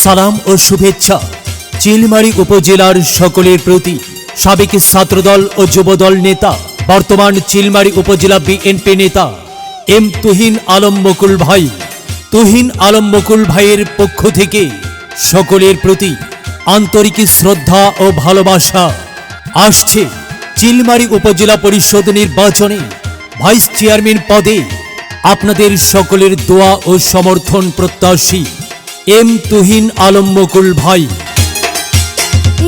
সালাম ও শুভেচ্ছা চিলমারী উপজেলার সকলের প্রতি। সাবেক ছাত্রদল ও যুবদল নেতা, বর্তমান চিলমারী উপজেলা বিএনপি নেতা এম তুহিন আলম মুকুল ভাই, তুহিন আলম মুকুল ভাইয়ের পক্ষ থেকে সকলের প্রতি আন্তরিক শ্রদ্ধা ও ভালোবাসা। আসছে চিলমারী উপজেলা পরিষদ নির্বাচনে ভাইস চেয়ারম্যান পদে আপনাদের সকলের দোয়া ও সমর্থন প্রত্যাশী এম তুহিন আলম মুকুল ভাই।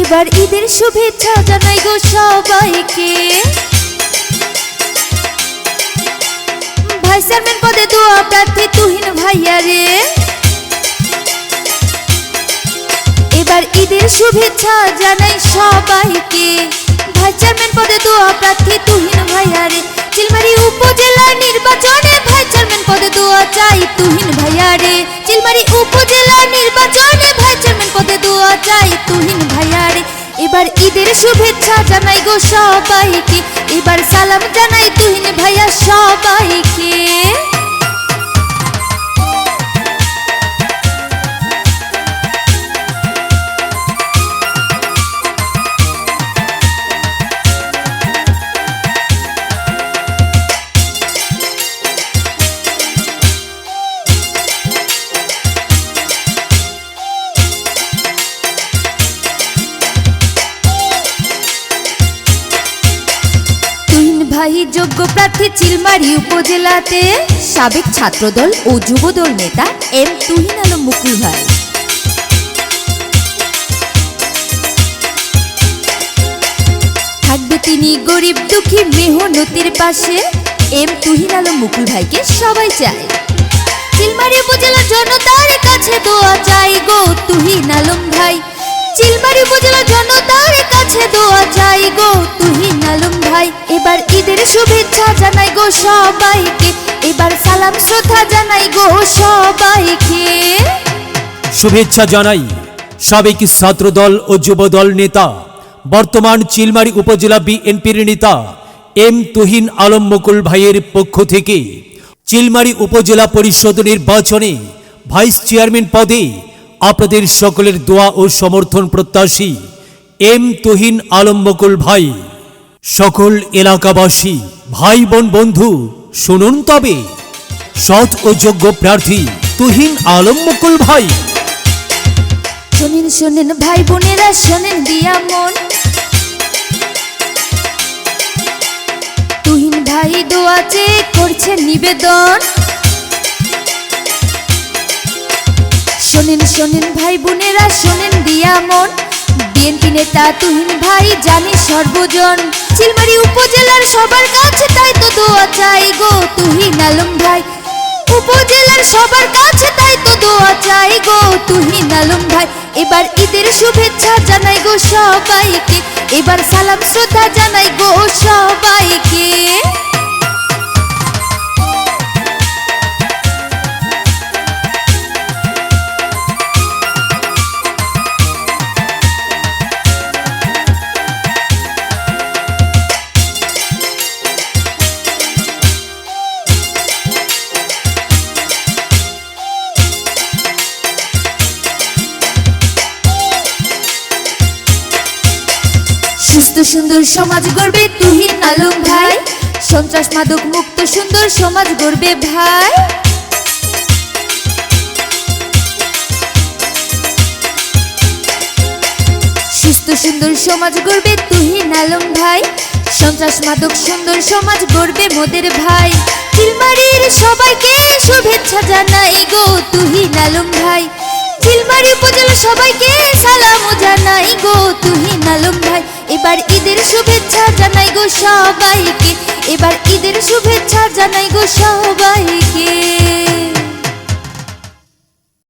এবার ঈদের শুভেচ্ছা জানাই গো সবাইকে। ভাইস চেয়ারম্যান পদে দোয়া প্রার্থী তুহিন ভাইয়া রে। এবার ঈদের শুভেচ্ছা জানাই সবাইকে। ভাইস চেয়ারম্যান পদে দোয়া প্রার্থী তুহিন ভাইয়া রে। চিলমারী উপজেলা নির্বাচনে ভাইস চেয়ারম্যান পদে দোয়া চাই তুহিন ভাইয়া রে। চিলমারী উপজেলা নির্বাচনে ভাইস চেয়ারম্যান পদে দোয়া চাই তুহিন ভাইয়া রে। এবার ঈদের শুভেচ্ছা জানাই গো সবাইকে। এবার সালাম জানাই তুহিন ভাইয়া সবাইকে। ভাই যোগ্য প্রার্থী চিলমারী উপজেলাতে, সাবেক ছাত্রদল ও যুবদল নেতা এম তুহিন আলম মুকুল ভাই। থাকবে তিনি গরিব দুঃখী মেহনতির পাশে। এম তুহিন আলম মুকুল ভাইকে সবাই চায়। চিলমারী উপজেলার জনতার কাছে দোয়া চাই গো তুহিন আলম ভাই। চিলমারী উপজেলার জনতার কাছে দোয়া চাই গো তুহিন আলম ভাই। এবার ঈদের শুভেচ্ছা জানাই গো সবাইকে। এবার সালাম শ্রদ্ধা জানাই গো সবাইকে। শুভেচ্ছা জানাই সাবেক ছাত্রদল ও যুবদল নেতা, বর্তমান চিলমারী উপজেলা বিএনপির নেতা এম তুহিন আলম মুকুল ভাইয়ের পক্ষ থেকে চিলমারী উপজেলা পরিষদ নির্বাচনে ভাইস চেয়ারম্যান পদে আপনাদের সকলের দোয়া ও সমর্থন প্রত্যাশী এম তুহিন আলম মুকুল ভাই। সকল এলাকাবাসী, ভাই বোন, বন্ধু শুনুন তবে, সৎ ও যোগ্য প্রার্থী তুহিন আলম মুকুল ভাই। শোনেন শোনেন ভাই বোনেরা, শোনেন দিয়া মন। তুহিন ভাই দোয়া চেয়ে করছে নিবেদন। শোনেন শোনেন ভাই বোনেরা, শোনেন দিয়া মন। বিএনপি নেতা তুহিন ভাই জানি সর্বজন। চিলমারী উপজেলার সবার কাছে তাই তো দোয়া চাই গো তুহিন আলম ভাই। উপজেলার সবার কাছে তাই তো দোয়া চাই গো তুহিন আলম ভাই। এবার ঈদের শুভেচ্ছা জানাই গো সবাইকে। এবার সালাম শ্রদ্ধা জানাই গো সবাইকে। সুস্থ সুন্দর সমাজ গড়বে তুহিন আলম ভাই। সন্ত্রাস মাদক মুক্ত সুন্দর সমাজ গড়বে ভাই। সুস্থ সুন্দর সমাজ গড়বে তুহিন আলম ভাই। সন্ত্রাস মাদক সুন্দর সমাজ গড়বে মোদের ভাই। চিলমারীর সবাইকে শুভেচ্ছা জানাই গো তুহিন আলম ভাই। চিলমারী উপজেলা সবাইকে সালাম জানাই গো তুহিন আলম ভাই। এবার ঈদের শুভেচ্ছা জানাই গো সবাইকে। এবার ঈদের শুভেচ্ছা জানাই গো সবাইকে।